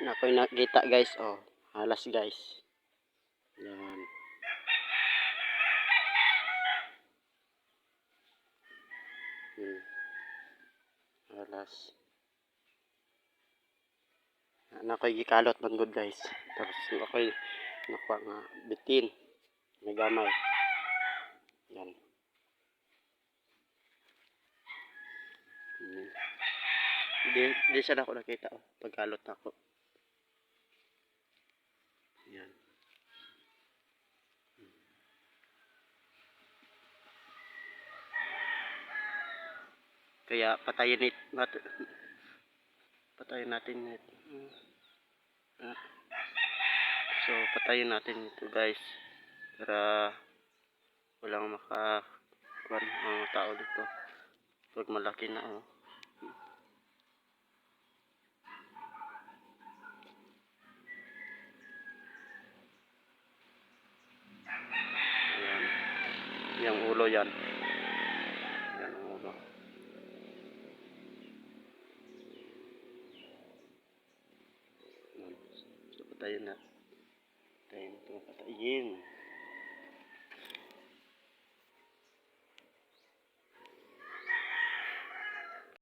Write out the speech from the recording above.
na ako'y nakita guys, oh. Halas guys. Yan. Halas. Na ako'y gikalot man good guys. Tapos ako'y nakuha nga bitin. May gamay. Yan. Di siya na ako nakita, oh. Pagkalot na ako. Yan. Kaya patayin natin ito. So patayin natin ito guys para walang makakuha ng tao dito pag malaki na, oh. Ayan. Yung ulo yan. Yan ang ulo. So patayin na. Patayin ito. Patayin.